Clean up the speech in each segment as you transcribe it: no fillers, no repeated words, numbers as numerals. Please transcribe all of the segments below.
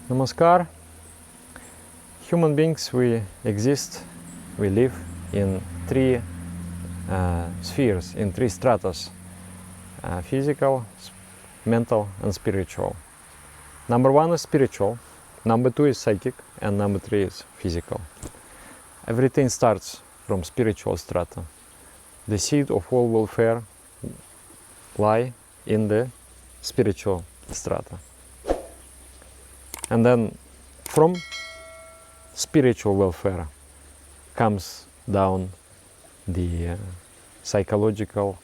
Namaskar. Human beings, we exist, we live in three spheres, in three stratas: physical, mental and spiritual. Number one is spiritual, number two is psychic, and number three is physical. Everything starts from spiritual strata. The seed of all welfare lie in the spiritual strata. And then from spiritual welfare comes down the psychological,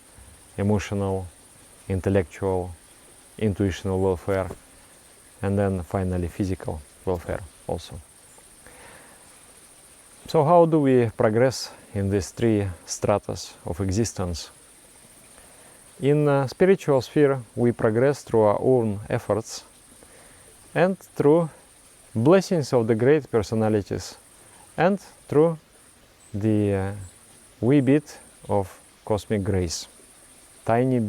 emotional, intellectual, intuitional welfare, and then finally physical welfare also. So how do we progress in these three stratas of existence? In spiritual sphere we progress through our own efforts and through blessings of the great personalities and through the wee bit of cosmic grace. Tiny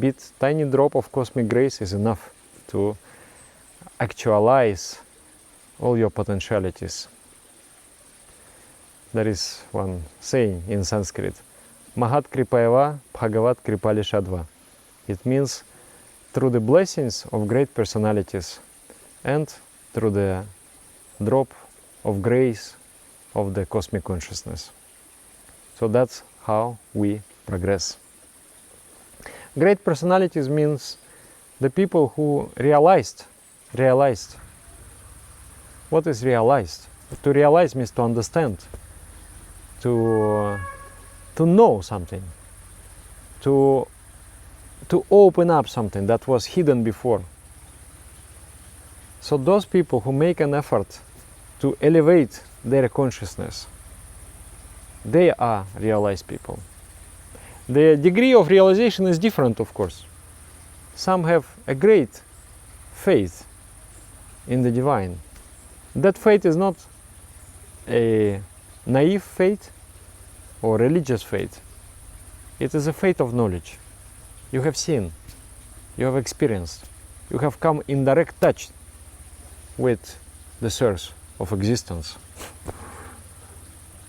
drop of cosmic grace is enough to actualize all your potentialities. There is one saying in Sanskrit: Mahat Kripayava Bhagavat Kripalishadva. It means through the blessings of great personalities and through the drop of grace of the cosmic consciousness. So that's how we progress. Great personalities means the people who realized. What is realized? To realize means to understand, to know something, to open up something that was hidden before. So those people who make an effort to elevate their consciousness, they are realized people. The degree of realization is different, of course. Some have a great faith in the divine. That faith is not a naive faith or religious faith. It is a faith of knowledge. You have seen, you have experienced, you have come in direct touch with the source of existence.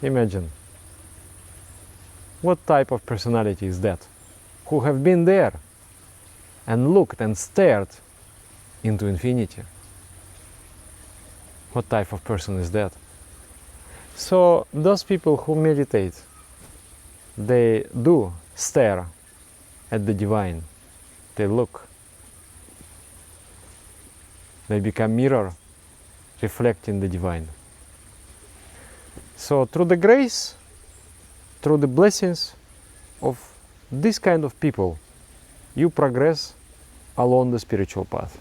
Imagine, what type of personality is that? Who have been there and looked and stared into infinity. What type of person is that? So those people who meditate, they do stare at the divine. They look. They become mirror reflecting the divine. So through the grace, through the blessings of this kind of people, you progress along the spiritual path.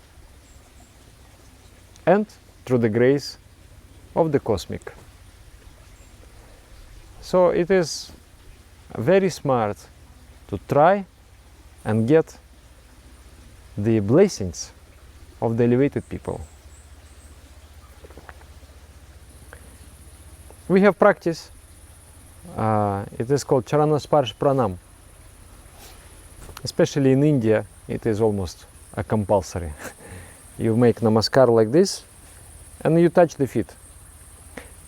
And through the grace of the cosmic. So it is very smart to try and get the blessings of the elevated people. We have practice, it is called Charana Sparsh Pranam. Especially in India, it is almost a compulsory. You make namaskar like this, and you touch the feet.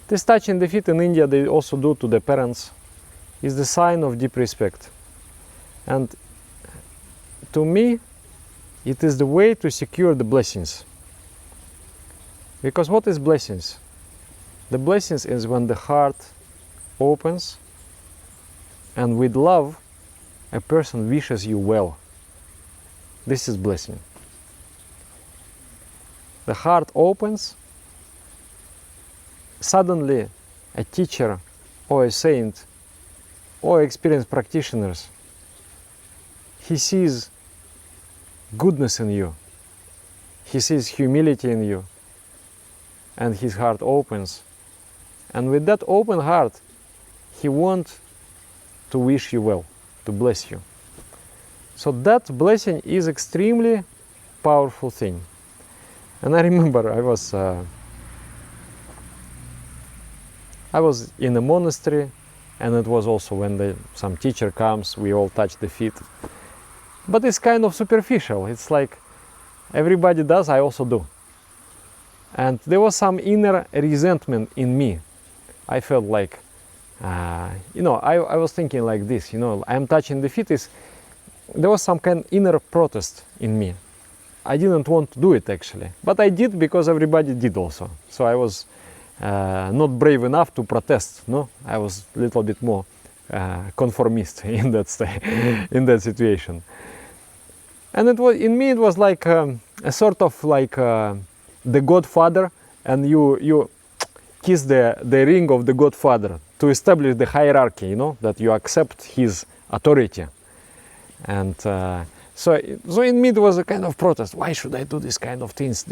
This touching the feet in India, they also do to the parents, is the sign of deep respect. And to me, it is the way to secure the blessings. Because what is blessings? The blessings is when the heart opens and with love a person wishes you well. This is blessing. The heart opens, suddenly a teacher or a saint or experienced practitioners, he sees goodness in you, he sees humility in you, and his heart opens. And with that open heart, he wants to wish you well, to bless you. So that blessing is extremely powerful thing. And I remember I was in a monastery, and it was also when some teacher comes, we all touch the feet. But it's kind of superficial. It's like everybody does, I also do. And there was some inner resentment in me. I felt like, I was thinking like this, I'm touching the feet. There was some kind of inner protest in me. I didn't want to do it actually, but I did because everybody did also. So I was not brave enough to protest. No, I was a little bit more conformist in that situation. And it was like a sort of like the Godfather, and you kiss the ring of the Godfather to establish the hierarchy, that you accept his authority. And so in me it was a kind of protest. Why should I do this kind of things?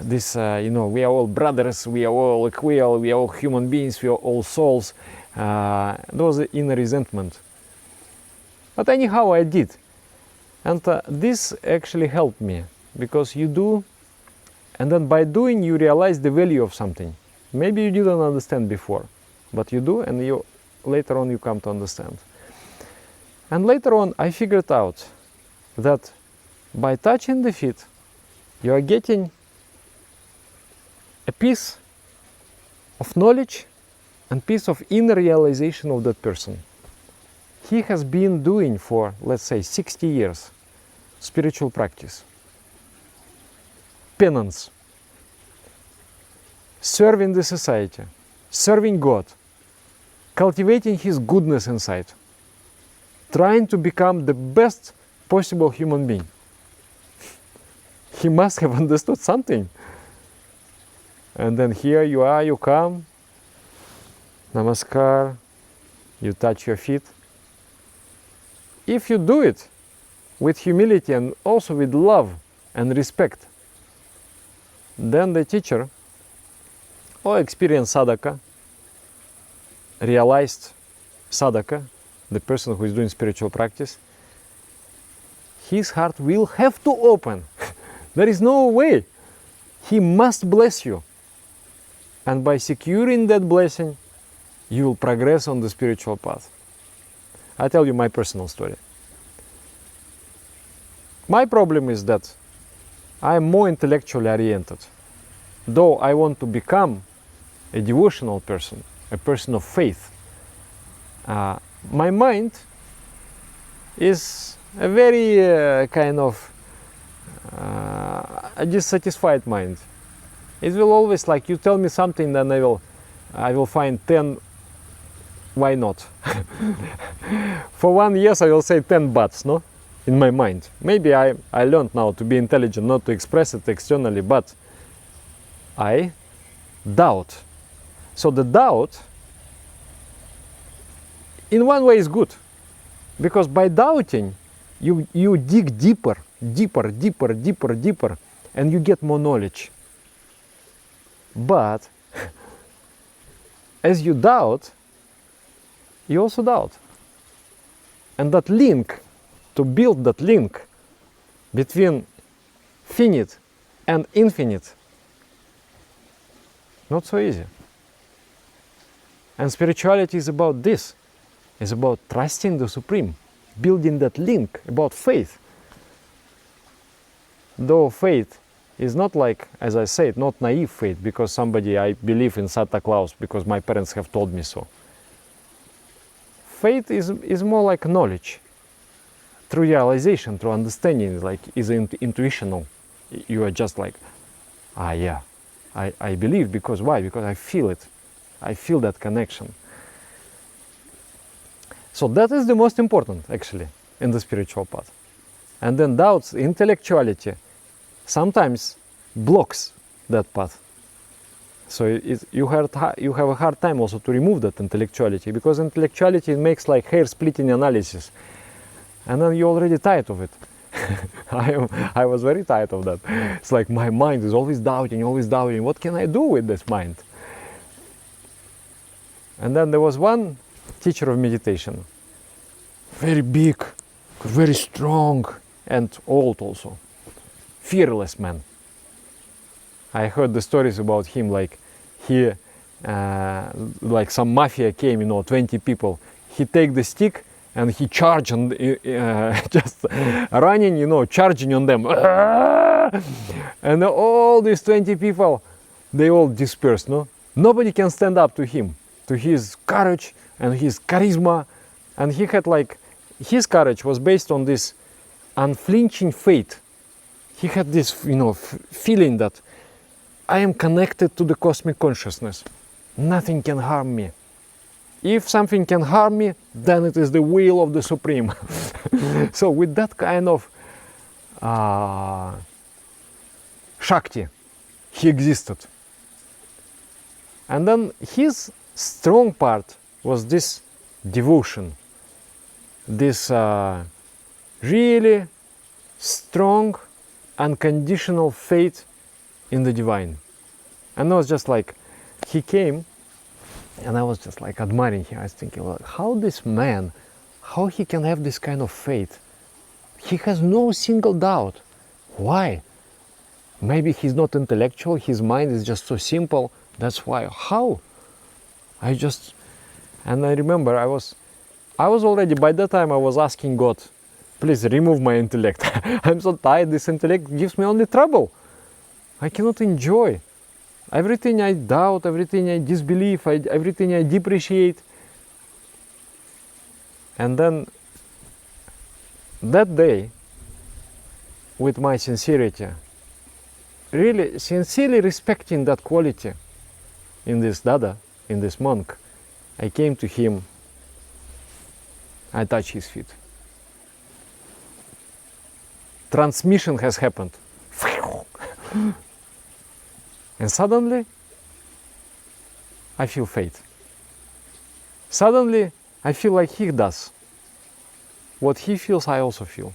We are all brothers, we are all equal, we are all human beings, we are all souls. There was an inner resentment. But anyhow, I did. And this actually helped me, because you do, and then by doing you realize the value of something. Maybe you didn't understand before, but you do, and later on you come to understand. And later on I figured out that by touching the feet, you are getting a piece of knowledge and piece of inner realization of that person. He has been doing for, let's say, 60 years spiritual practice, penance, serving the society, serving God, cultivating his goodness inside, trying to become the best possible human being. He must have understood something. And then here you are, you come, namaskar, you touch your feet. If you do it with humility and also with love and respect, then the teacher or experienced sadhaka, realized sadhaka, the person who is doing spiritual practice, his heart will have to open. There is no way. He must bless you. And by securing that blessing, you will progress on the spiritual path. I tell you my personal story. My problem is that I am more intellectually oriented. Though I want to become a devotional person, a person of faith, my mind is a very kind of a dissatisfied mind. It will always, like, you tell me something, then I will find 10 why not. For one yes, I will say 10 buts, no, in my mind. Maybe I learned now to be intelligent, not to express it externally, but I doubt. So the doubt in one way is good, because by doubting you dig deeper, and you get more knowledge. But as you doubt, you also doubt. And that link, to build that link between finite and infinite, not so easy. And spirituality is about this. It's about trusting the Supreme, building that link, about faith. Though faith is not like, as I said, not naive faith, because I believe in Santa Claus because my parents have told me so. Faith is more like knowledge, through realization, through understanding, like is intuitional. You are just like, yeah, I believe, because why? Because I feel it. I feel that connection. So that is the most important, actually, in the spiritual path. And then doubts, intellectuality, sometimes blocks that path. So you have a hard time also to remove that intellectuality, because intellectuality makes like hair-splitting analysis, and then you're already tired of it. I was very tired of that. It's like my mind is always doubting. What can I do with this mind? And then there was one teacher of meditation, very big, very strong, and old also, fearless man. I heard the stories about him, like he, like some mafia came, 20 people. He take the stick and he charge on, just running, charging on them. And all these 20 people they all dispersed, no? Nobody can stand up to him, to his courage and his charisma. And he had like, his courage was based on this unflinching faith. He had this, you know, feeling that I am connected to the cosmic consciousness. Nothing can harm me. If something can harm me, then it is the will of the Supreme. So with that kind of Shakti, he existed. And then his strong part was this devotion, this really strong, unconditional faith in the divine. And I was just like, he came, and I was just like admiring him. I was thinking, well, how this man, how he can have this kind of faith? He has no single doubt. Why? Maybe he's not intellectual, his mind is just so simple, that's why. How? And I remember I was already, by that time I was asking God, please remove my intellect. I'm so tired, this intellect gives me only trouble. I cannot enjoy. Everything I doubt, everything I disbelieve, everything I depreciate. And then that day, with my sincerity, really sincerely respecting that quality in this Dada, in this monk, I came to him, I touched his feet. Transmission has happened. And suddenly, I feel faith. Suddenly, I feel like he does. What he feels, I also feel.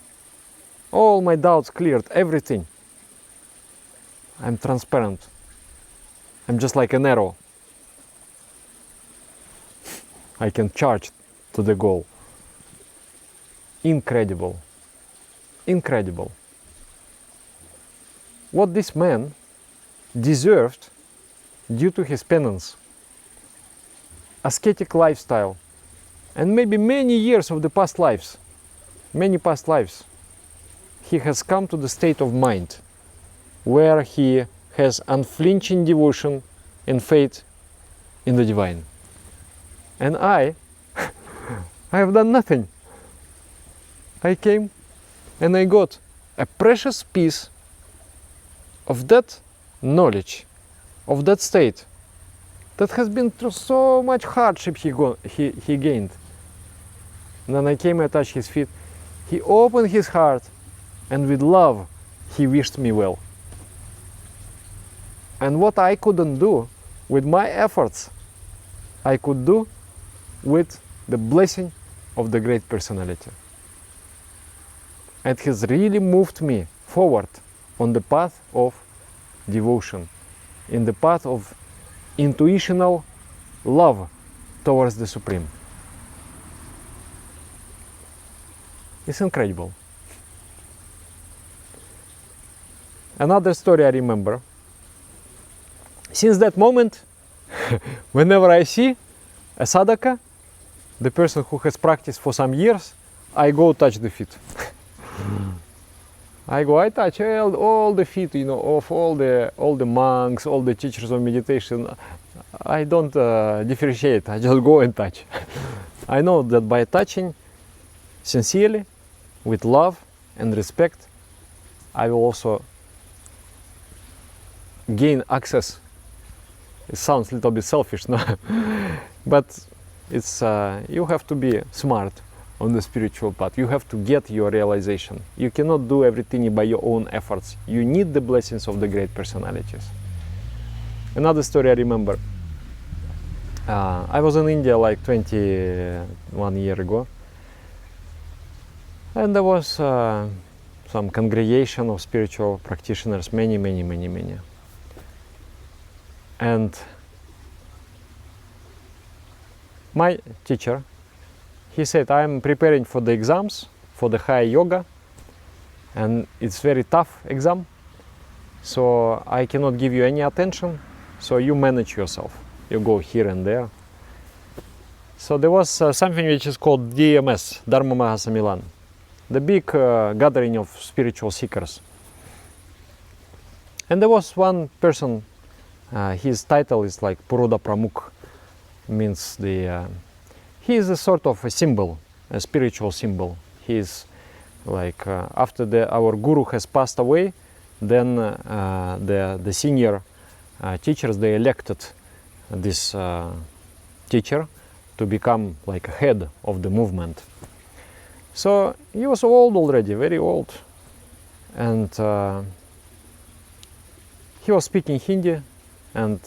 All my doubts cleared, everything. I'm transparent. I'm just like an arrow. I can charge to the goal. Incredible. Incredible. What this man deserved due to his penance, ascetic lifestyle, and maybe many years of the past lives, many past lives, he has come to the state of mind where he has unflinching devotion and faith in the divine. And I have done nothing. I came and I got a precious piece of that knowledge, of that state that has been through so much hardship he gained. And then I came and touched his feet. He opened his heart and with love he wished me well. And what I couldn't do with my efforts, I could do with the blessing of the great personality. It has really moved me forward on the path of devotion, in the path of intuitional love towards the Supreme. It's incredible. Another story I remember. Since that moment, whenever I see a sadhaka, the person who has practiced for some years, I go touch the feet. I touch all the feet, you know, of all the monks, all the teachers of meditation. I don't differentiate. I just go and touch. I know that by touching sincerely, with love and respect, I will also gain access. It sounds a little bit selfish, no? But it's you have to be smart on the spiritual path. You have to get your realization. You cannot do everything by your own efforts. You need the blessings of the great personalities. Another story I remember. I was in India like 21 years ago. And there was some congregation of spiritual practitioners, many. And my teacher, he said, I'm preparing for the exams, for the high yoga, and it's very tough exam, so I cannot give you any attention, so you manage yourself. You go here and there. So there was something which is called DMS, Dharma Mahasamilan, the big gathering of spiritual seekers. And there was one person His title is like Puroda Pramukh, means he is a sort of a symbol, a spiritual symbol. He is like after our guru has passed away, then the senior teachers, they elected this teacher to become like a head of the movement. So he was old already, very old, and he was speaking Hindi and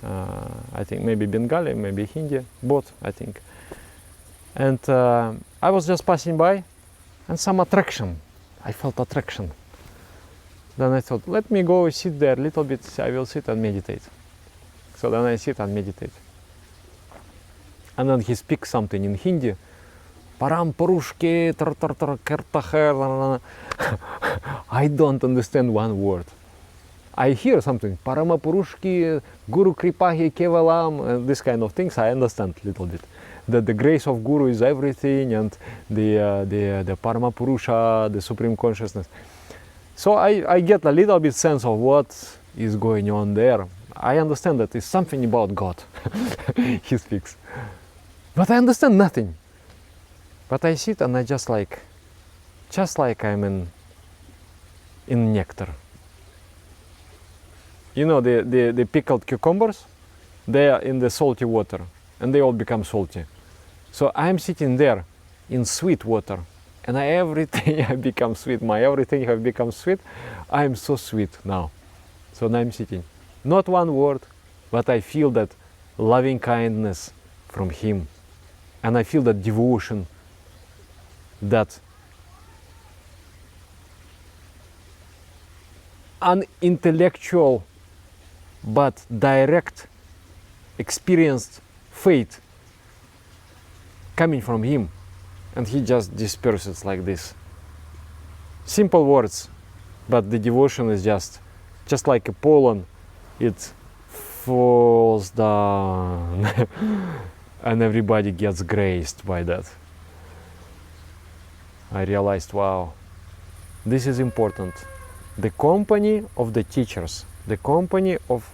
I think maybe Bengali, maybe Hindi, both I think. And I was just passing by, and some attraction, I felt attraction. Then I thought, let me go sit there a little bit, I will sit and meditate. So then I sit and meditate. And then he speaks something in Hindi. Param Purushki, I don't understand one word. I hear something, Parama Purushki, Guru Kripahi Kevalam, this kind of things I understand a little bit. That the grace of Guru is everything, and the Parama Purusha, the Supreme Consciousness. So I get a little bit sense of what is going on there. I understand that it's something about God, he speaks. But I understand nothing. But I sit and I just like I'm in nectar. You know the pickled cucumbers? They are in the salty water and they all become salty. So I'm sitting there in sweet water and everything have become sweet. Everything have become sweet. I'm so sweet now. So now I'm sitting. Not one word, but I feel that loving kindness from him. And I feel that devotion, that unintellectual but direct experienced faith coming from him, and he just disperses like this. Simple words, but the devotion is just like a pollen, it falls down and everybody gets graced by that. I realized, wow, this is important. The company of the teachers, the company of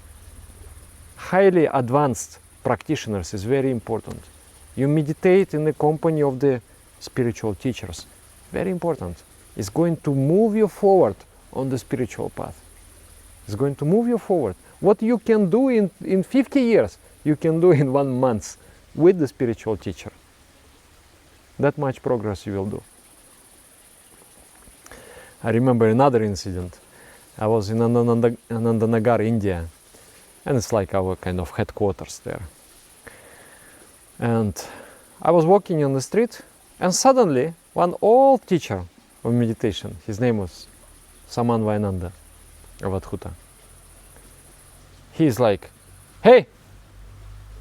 highly advanced practitioners is very important. You meditate in the company of the spiritual teachers. Very important. It's going to move you forward on the spiritual path. It's going to move you forward. What you can do in 50 years, you can do in 1 month with the spiritual teacher. That much progress you will do. I remember another incident. I was in Anandanagar, India, and it's like our kind of headquarters there. And I was walking on the street, and suddenly one old teacher of meditation, his name was Saman Vainanda of Adhuta. He's like, hey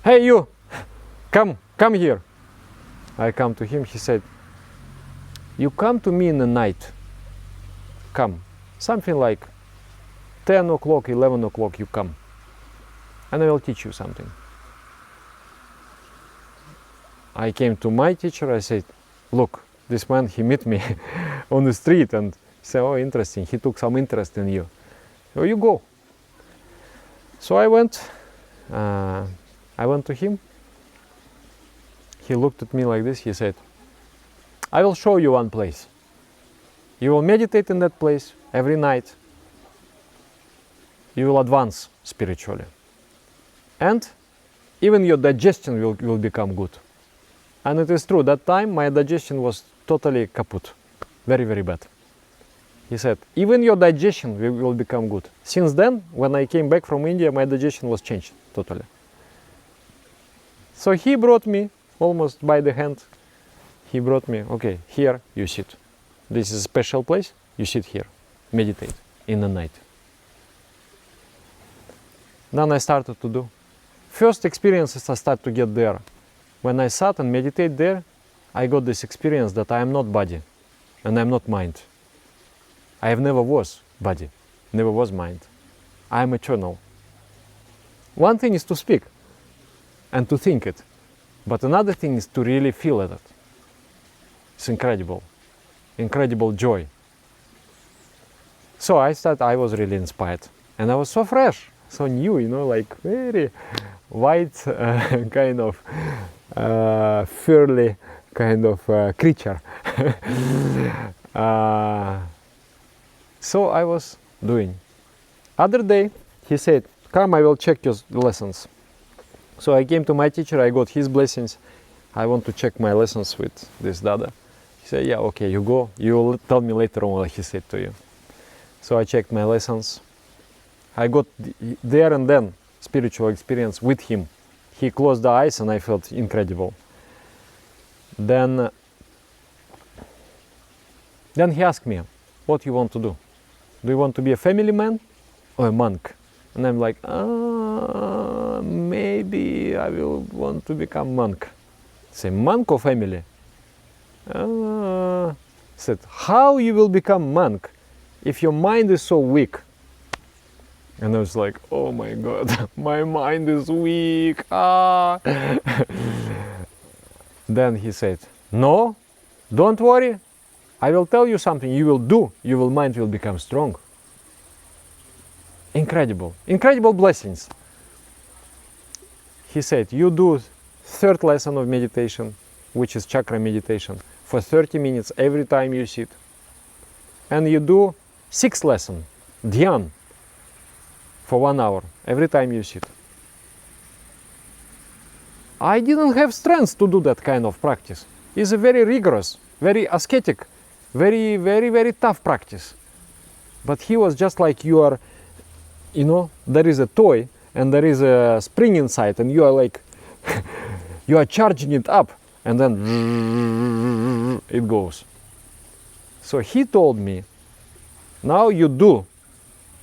you, come here. I come to him, he said, you come to me in the night, come, something like 10 o'clock, 11 o'clock you come, and I will teach you something. I came to my teacher, I said, look, this man, he met me on the street and said, oh, interesting, he took some interest in you. So you go. So I went to him. He looked at me like this, he said, I will show you one place. You will meditate in that place every night. You will advance spiritually. And even your digestion will become good. And it is true, that time my digestion was totally kaput. Very, very bad. He said, even your digestion will become good. Since then, when I came back from India, my digestion was changed totally. So he brought me, almost by the hand, he brought me, okay, here you sit. This is a special place, you sit here, meditate in the night. Then I started to do. First experiences I started to get there. When I sat and meditate there, I got this experience that I am not body and I am not mind. I have never was body, never was mind. I am eternal. One thing is to speak and to think it, but another thing is to really feel it. It's incredible, incredible joy. So I was really inspired and I was so fresh. so new, you know, like very white kind of furry kind of creature. So I was doing. Other day he said, come, I will check your lessons. So I came to my teacher, I got his blessings. I want to check my lessons with this Dada. He said, yeah, okay, you go. You will tell me later on what he said to you. So I checked my lessons. I got there and then spiritual experience with him. He closed the eyes and I felt incredible. Then he asked me, what you want to do? Do you want to be a family man or a monk? And I'm like, maybe I will want to become monk. Say, monk or family? Said, how you will become monk if your mind is so weak? And I was like, oh my God, my mind is weak. Then he said, no, don't worry. I will tell you something you will do. Your mind will become strong. Incredible, incredible blessings. He said, you do third lesson of meditation, which is chakra meditation, for 30 minutes every time you sit. And you do sixth lesson, dhyan, for 1 hour every time you sit. I didn't have strength to do that kind of practice. It's a very rigorous, very ascetic, very, very, very tough practice. But he was just like you are, you know, there is a toy and there is a spring inside and you are like, you are charging it up and then it goes. So he told me, now you do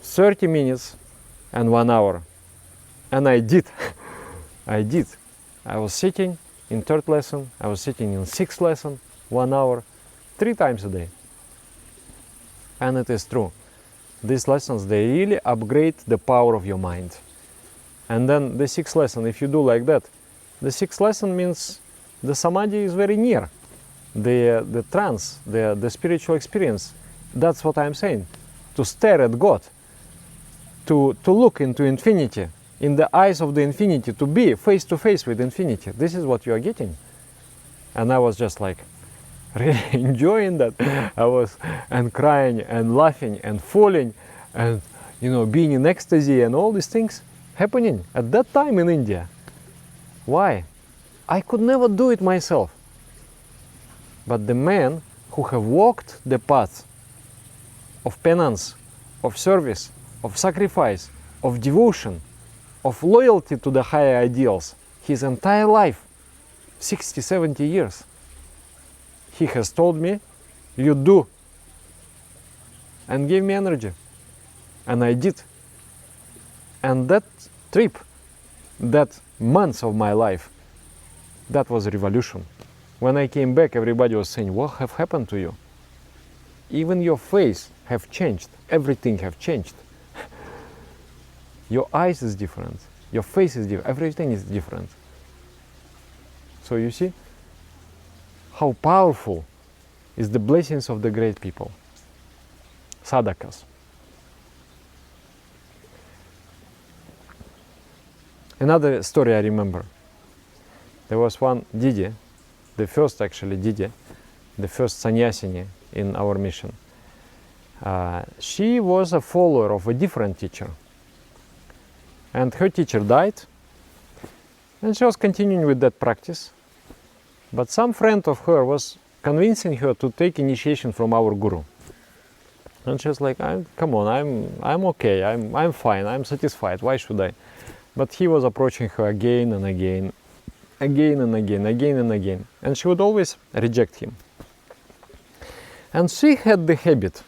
30 minutes and 1 hour. And I did. I did. I was sitting in third lesson, I was sitting in sixth lesson, 1 hour, 3 times a day. And it is true. These lessons, they really upgrade the power of your mind. And then the sixth lesson, if you do like that, the sixth lesson means the samadhi is very near. The trance, the spiritual experience, that's what I'm saying. To stare at God, to look into infinity, in the eyes of the infinity, to be face to face with infinity. This is what you are getting. And I was just like, really enjoying that. I was and crying and laughing and falling and, you know, being in ecstasy and all these things happening at that time in India. Why? I could never do it myself. But the men who have walked the path of penance, of service, of sacrifice, of devotion, of loyalty to the higher ideals, his entire life, 60, 70 years, he has told me, you do, and gave me energy. And I did. And that trip, that months of my life, that was a revolution. When I came back, everybody was saying, what have happened to you? Even your face have changed. Everything have changed. Your eyes is different. Your face is different. Everything is different. So you see how powerful is the blessings of the great people, sadhakas. Another story I remember. There was one Didi, the first actually Didi, the first sannyasini in our mission. She was a follower of a different teacher. And her teacher died. And she was continuing with that practice. But some friend of her was convincing her to take initiation from our guru. And she was like, come on, I'm okay, I'm fine, I'm satisfied, why should I? But he was approaching her again and again, again and again, again and again. And she would always reject him. And she had the habit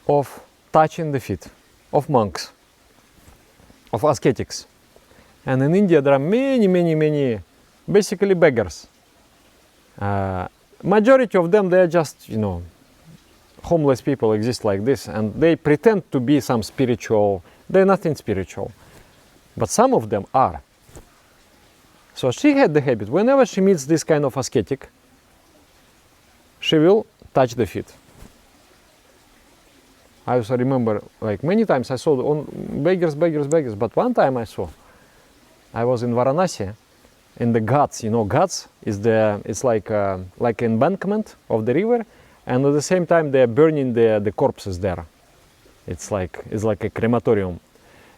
of touching the feet of monks, of ascetics. And in India there are many, basically beggars. Majority of them, they are just, you know, homeless people exist like this, and they pretend to be some spiritual, they're nothing spiritual. But some of them are. So she had the habit, whenever she meets this kind of ascetic, she will touch the feet. I also remember, like, many times I saw on beggars, but one time I was in Varanasi, in the Ghats. You know, Ghats is it's like embankment of the river, and at the same time they're burning the corpses there. It's like a crematorium.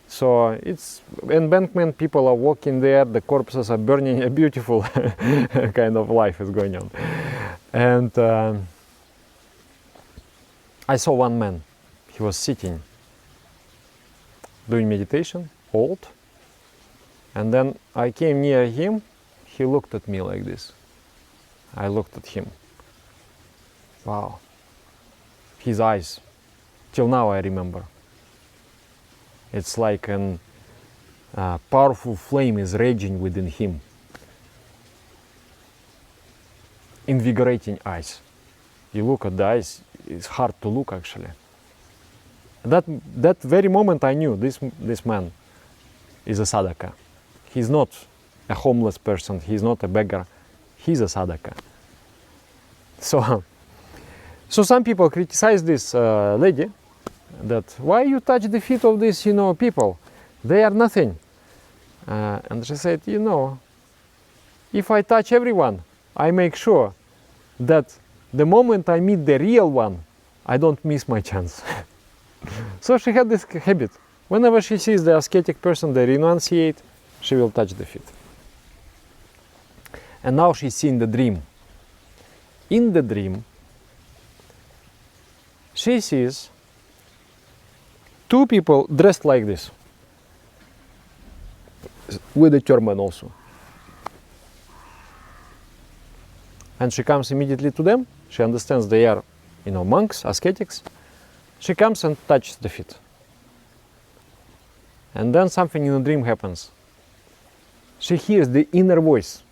So it's embankment, people are walking there, the corpses are burning, a beautiful kind of life is going on. And I saw one man, he was sitting, doing meditation, old, and then I came near him, he looked at me like this. I looked at him. Wow. His eyes, till now I remember. It's like a powerful flame is raging within him. Invigorating eyes. You look at the eyes, it's hard to look actually. That very moment I knew this man is a sadhaka. He's not a homeless person, he's not a beggar, he's a sadhaka. So some people criticize this lady, that why you touch the feet of these, people? They are nothing. And she said, if I touch everyone, I make sure that the moment I meet the real one, I don't miss my chance. So she had this habit. Whenever she sees the ascetic person, the renunciate, she will touch the feet. And now she's seeing the dream. In the dream, she sees two people dressed like this, with a turban also. And she comes immediately to them. She understands they are, monks, ascetics. She comes and touches the feet. And then something in the dream happens. She hears the inner voice.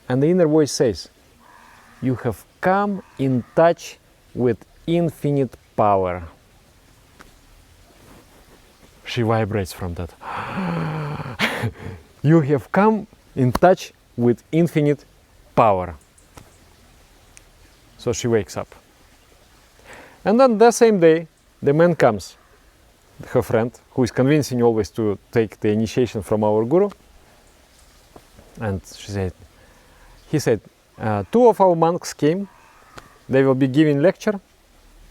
And the inner voice says, you have come in touch with infinite power. She vibrates from that. You have come in touch with infinite power. So she wakes up. And then the same day, the man comes, her friend, who is convincing always to take the initiation from our guru. And he said, two of our monks came, they will be giving lecture,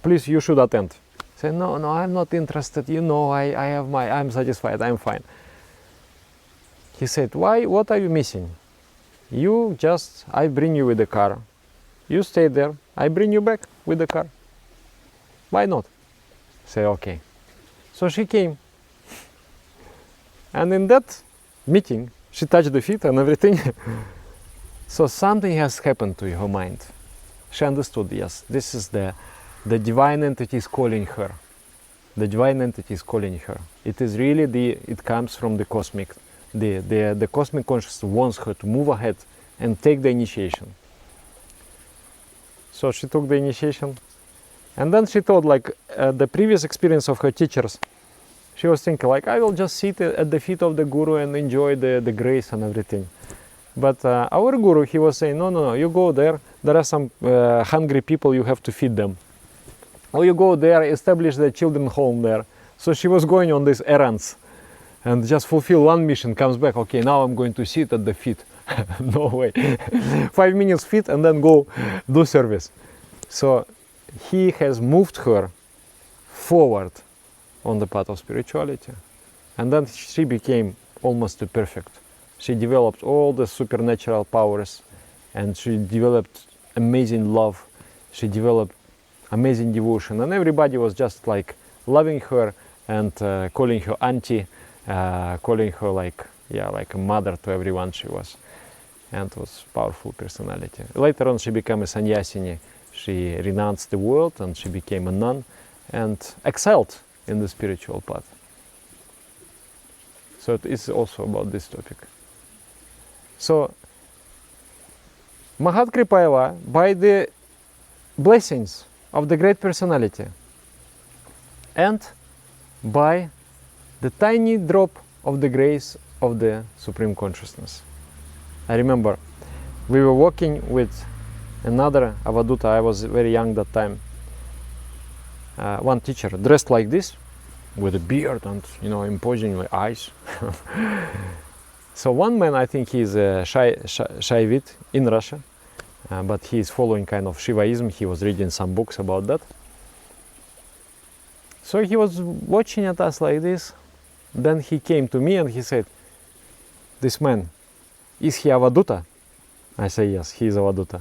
please, you should attend. I said, no, I'm not interested, I'm satisfied, I'm fine. He said, why, what are you missing? I bring you with the car. You stay there, I bring you back with the car. Why not? I said, okay. So she came. And in that meeting, she touched the feet and everything. So something has happened to her mind. She understood, yes, this is the divine entity is calling her. The divine entity is calling her. It is really it comes from the cosmic. The cosmic consciousness wants her to move ahead and take the initiation. So she took the initiation. And then she thought, the previous experience of her teachers, she was thinking, I will just sit at the feet of the guru and enjoy the grace and everything. But our guru, he was saying, no, you go there are some hungry people, you have to feed them. Or you go there, establish the children home there. So she was going on these errands and just fulfill one mission, comes back, okay, now I'm going to sit at the feet. No way. 5 minutes feet and then go do service. So he has moved her forward on the path of spirituality. And then she became almost perfect. She developed all the supernatural powers, and she developed amazing love. She developed amazing devotion, and everybody was just loving her and calling her auntie, calling her like a mother to everyone she was. And it was powerful personality. Later on she became a sannyasini. She renounced the world and she became a nun and excelled in the spiritual path. So it is also about this topic. So Mahat Kripayala, by the blessings of the great personality and by the tiny drop of the grace of the Supreme Consciousness. I remember we were walking with another Avadhuta. I was very young that time, one teacher dressed like this, with a beard and imposing with eyes. So one man, I think he's a Shaivit in Russia, but he is following kind of Shivaism. He was reading some books about that. So he was watching at us like this. Then he came to me and he said, "This man, is he Avaduta?" I say, "Yes, he is Avaduta."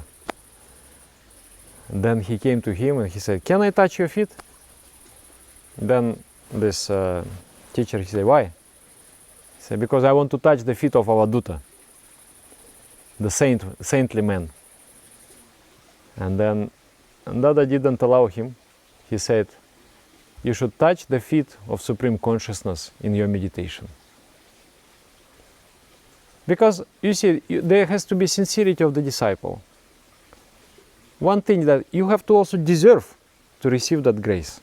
Then he came to him and he said, "Can I touch your feet?" Then this teacher, he said, "Why?" He said, "Because I want to touch the feet of Avaduta, the saintly man." And then Dada didn't allow him. He said, "You should touch the feet of Supreme Consciousness in your meditation." Because you see, there has to be sincerity of the disciple. One thing that you have to also deserve to receive that grace.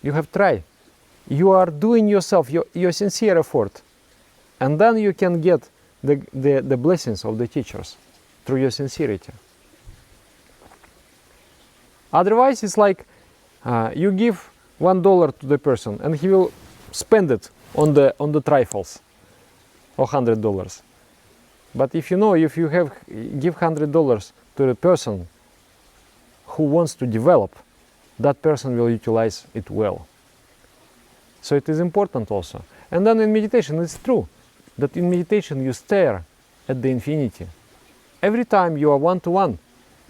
You have tried. You are doing yourself, your sincere effort. And then you can get the blessings of the teachers through your sincerity. Otherwise, it's like you give $1 to the person and he will spend it on the trifles, or $100. But if you give $100 to the person who wants to develop, that person will utilize it well. So it is important also. And then in meditation, it's true that in meditation you stare at the infinity. Every time you are one-to-one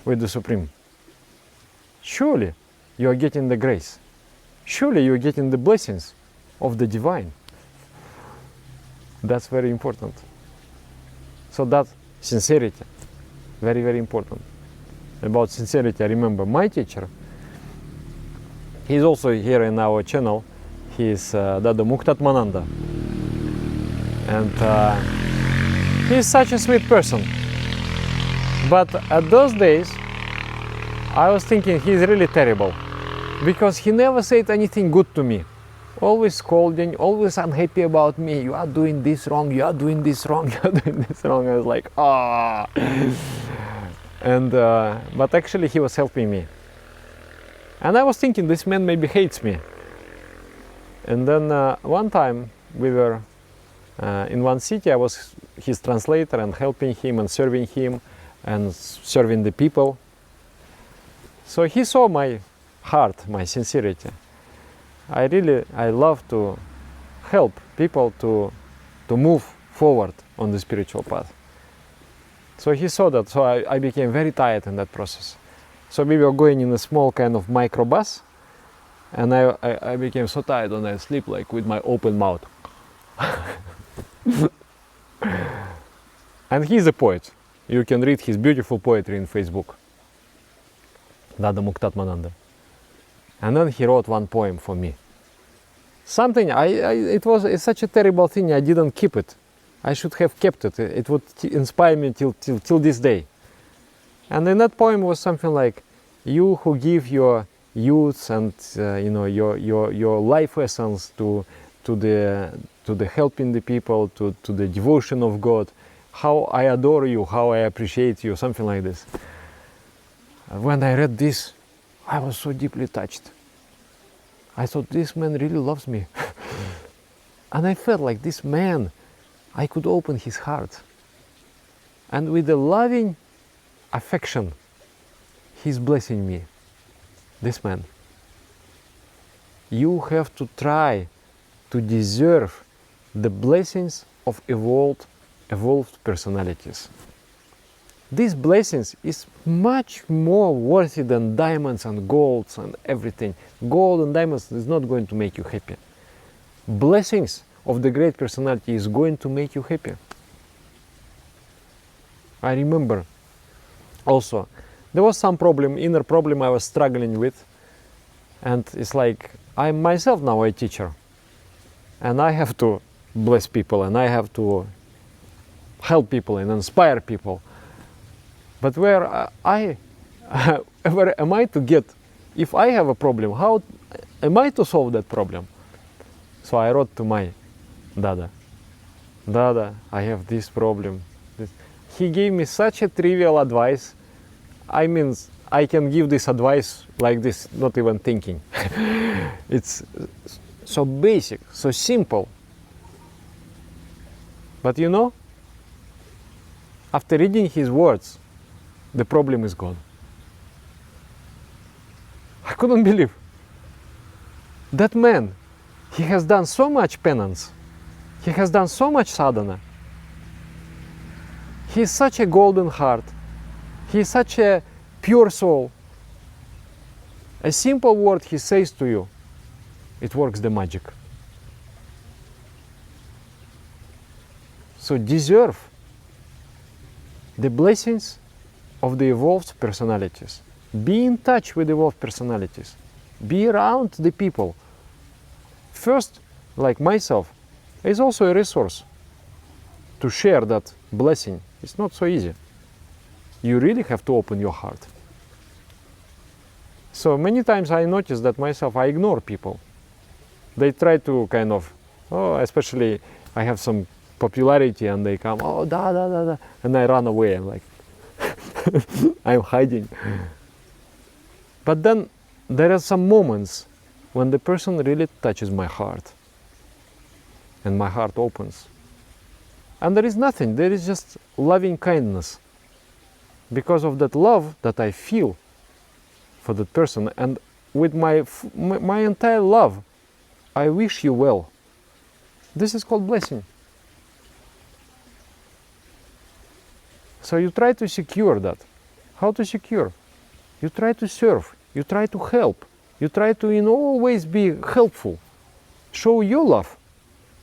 with the Supreme, surely you are getting the grace. Surely you are getting the blessings of the Divine. That's very important. So that sincerity, very, very important. About sincerity, I remember my teacher, he's also here in our channel. He is Dada Muktatmananda. And he's such a sweet person. But at those days, I was thinking he's really terrible. Because he never said anything good to me. Always scolding, always unhappy about me. You are doing this wrong, you are doing this wrong, you are doing this wrong. I was like, ah. And but actually he was helping me. And I was thinking this man maybe hates me. And then one time we were in one city. I was his translator and helping him and serving him and serving the people. So he saw my heart, my sincerity. I love to help people to move forward on the spiritual path. So he saw that, so I became very tired in that process. So we were going in a small kind of microbus, and I became so tired and I sleep like with my open mouth. And he's a poet. You can read his beautiful poetry in Facebook. Dada Muktatmananda. And then he wrote one poem for me. Something, it's such a terrible thing, I didn't keep it. I should have kept it. It would inspire me till this day. And in that poem was something like, you who give your youth and your life essence to the helping the people, to the devotion of God, how I adore you, how I appreciate you, something like this. When I read this, I was so deeply touched. I thought, this man really loves me. And I felt like this man, I could open his heart. And with a loving affection, he's blessing me. This man. You have to try to deserve the blessings of evolved personalities. These blessings is much more worthy than diamonds and golds and everything. Gold and diamonds is not going to make you happy. Blessings of the great personality is going to make you happy. I remember also there was some problem, inner problem I was struggling with, and it's like I'm myself now a teacher, and I have to bless people and I have to help people and inspire people. But where where am I to get, if I have a problem, how am I to solve that problem? So I wrote to my Dada, I have this problem. He gave me such a trivial advice. I mean, I can give this advice like this, not even thinking. It's so basic, so simple. But you know, after reading his words, the problem is gone. I couldn't believe. That man, he has done so much penance. He has done so much sadhana. He is such a golden heart. He is such a pure soul. A simple word he says to you, it works the magic. So deserve the blessings of the evolved personalities. Be in touch with evolved personalities. Be around the people. First, like myself, is also a resource to share that blessing. It's not so easy. You really have to open your heart. So many times I notice that myself, I ignore people. They try to kind of, especially I have some popularity and they come, and I run away. I'm like, I'm hiding. But then there are some moments when the person really touches my heart and my heart opens. And there is nothing, there is just loving kindness. Because of that love that I feel for that person, and with my entire love, I wish you well. This is called blessing. So you try to secure that. How to secure? You try to serve, you try to help, you try to in all ways be helpful. Show your love,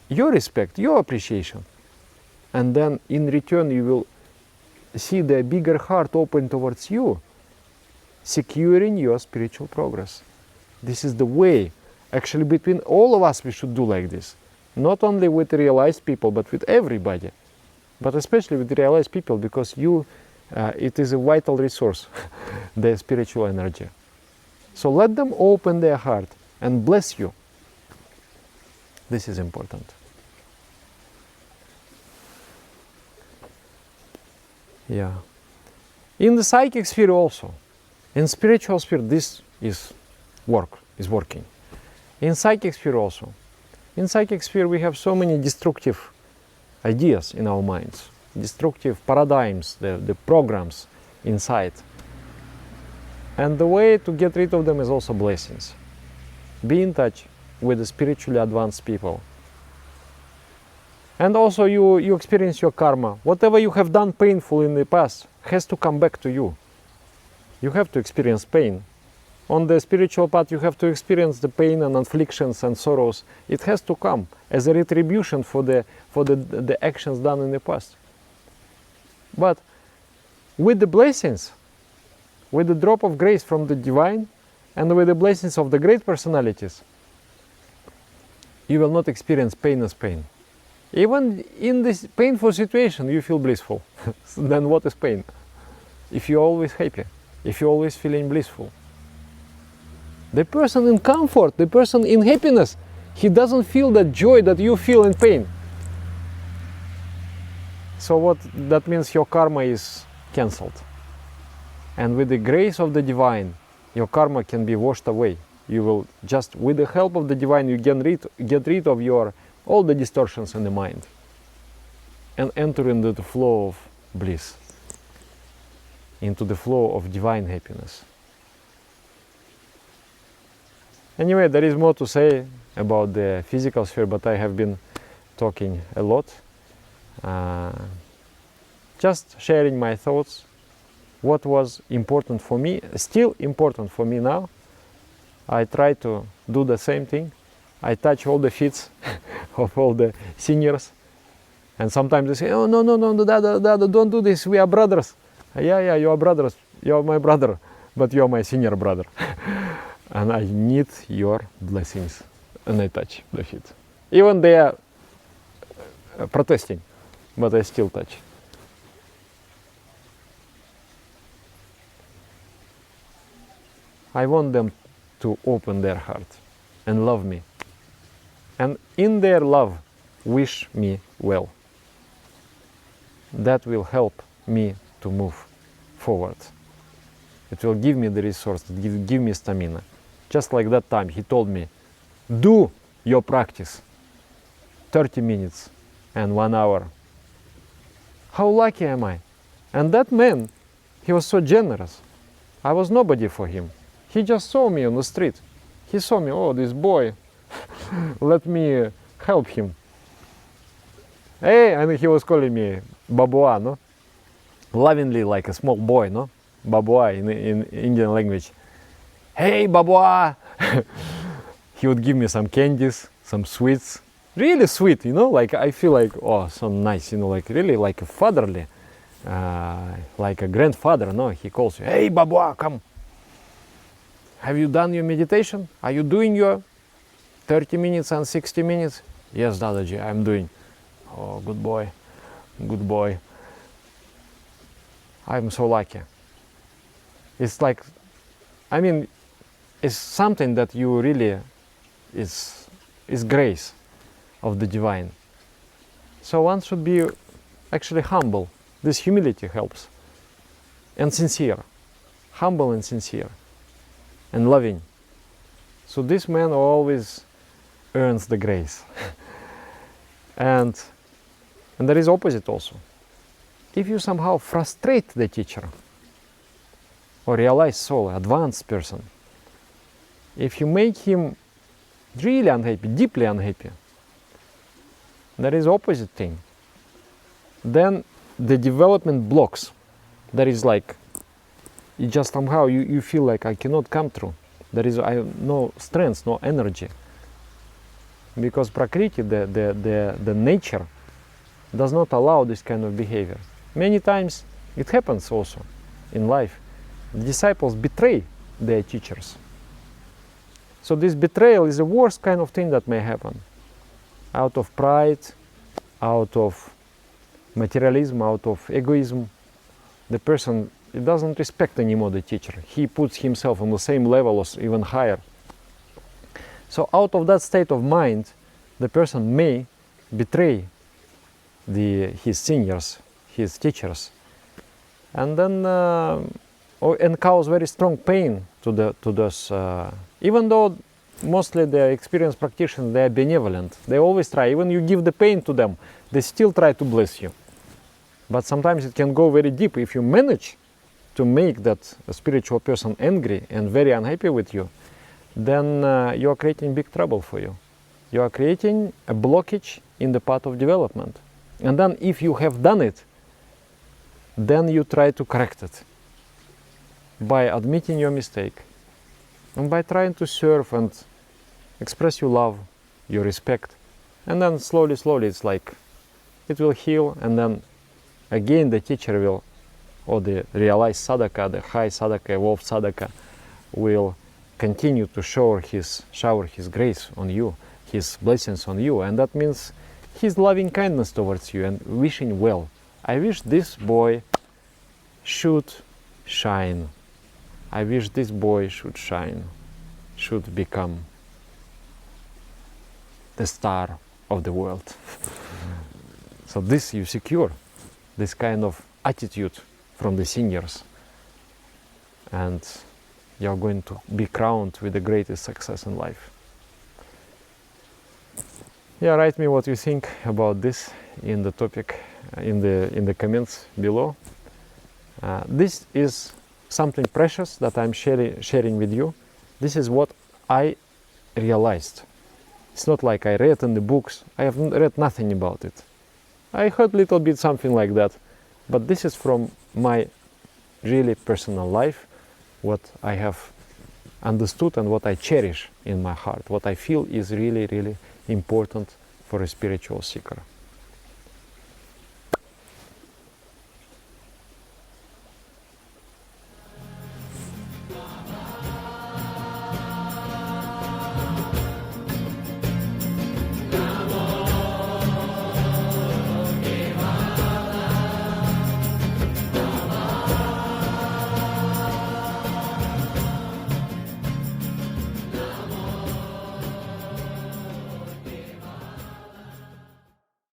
your respect, your appreciation. And then in return you will see the bigger heart open towards you, securing your spiritual progress. This is the way. Actually, between all of us we should do like this. Not only with realized people, but with everybody. But especially with realized people, because it is a vital resource, their spiritual energy. So let them open their heart and bless you. This is important. Yeah. In the psychic sphere also, in spiritual sphere, this is working. In psychic sphere also. In psychic sphere we have so many destructive ideas in our minds, destructive paradigms, the programs inside. And the way to get rid of them is also blessings. Be in touch with the spiritually advanced people. And also you experience your karma. Whatever you have done painful in the past has to come back to you. You have to experience pain. On the spiritual path you have to experience the pain and afflictions and sorrows. It has to come as a retribution for the actions done in the past. But with the blessings, with the drop of grace from the divine, and with the blessings of the great personalities, you will not experience pain as pain. Even in this painful situation you feel blissful. Then what is pain? If you're always happy, if you're always feeling blissful. The person in comfort, the person in happiness, he doesn't feel that joy that you feel in pain. So what that means, your karma is cancelled. And with the grace of the divine, your karma can be washed away. You will just, with the help of the divine, you get rid of all the distortions in the mind and enter into the flow of bliss, into the flow of divine happiness. Anyway, there is more to say about the physical sphere, but I have been talking a lot. Just sharing my thoughts, what was important for me, still important for me now. I try to do the same thing. I touch all the feet of all the seniors. And sometimes they say, oh, no, Dada, don't do this, we are brothers. Yeah, you are brothers, you are my brother, but you are my senior brother. And I need your blessings. And I touch the feet. Even they are protesting, but I still touch. I want them to open their heart and love me. And in their love, wish me well. That will help me to move forward. It will give me the resource, it will give me stamina. Just like that time, he told me, do your practice 30 minutes and 1 hour. How lucky am I? And that man, he was so generous. I was nobody for him. He just saw me on the street. He saw me, oh, this boy, let me help him. Hey, and he was calling me Babua, no? Lovingly, like a small boy, no? Babua in Indian language. Hey, Babua! He would give me some candies, some sweets. Really sweet, you know, like I feel like, oh, so nice, you know, like really like a fatherly, like a grandfather, no? He calls you, hey, Babua, come. Have you done your meditation? Are you doing your 30 minutes and 60 minutes? Yes, Dadaji, I'm doing. Oh, good boy, good boy. I'm so lucky. It's like, I mean, it's something that you really, is grace of the divine. So one should be actually humble. This humility helps. And sincere. Humble and sincere. And loving. So this man always earns the grace. and there is opposite also. If you somehow frustrate the teacher, or realized soul, advanced person, if you make him really unhappy, deeply unhappy, there is opposite thing. Then the development blocks. There is like, you just somehow, you feel like I cannot come through. There is no strength, no energy. Because Prakriti, the nature, does not allow this kind of behavior. Many times it happens also in life. The disciples betray their teachers. So this betrayal is the worst kind of thing that may happen. Out of pride, out of materialism, out of egoism, the person doesn't respect anymore the teacher. He puts himself on the same level or even higher. So out of that state of mind, the person may betray his seniors, his teachers, and then and cause very strong pain to those. Even though mostly the experienced practitioners, they are benevolent, they always try. Even you give the pain to them, they still try to bless you. But sometimes it can go very deep. If you manage to make that spiritual person angry and very unhappy with you, then you are creating big trouble for you. You are creating a blockage in the path of development. And then if you have done it, then you try to correct it by admitting your mistake and by trying to serve and express your love, your respect. And then slowly, slowly it's like it will heal, and then again the teacher will, or the realized sadhaka, the high sadhaka, evolved sadhaka, will continue to shower his grace on you, his blessings on you, and that means his loving kindness towards you and wishing well. I wish this boy should shine. I wish this boy should shine, should become the star of the world. So this you secure, this kind of attitude from the seniors, and you're going to be crowned with the greatest success in life. Yeah, write me what you think about this in the topic, in the comments below. This is something precious that I'm sharing with you. This is what I realized. It's not like I read in the books. I have read nothing about it. I heard a little bit something like that, but this is from my really personal life, what I have understood and what I cherish in my heart, what I feel is really, really important for a spiritual seeker.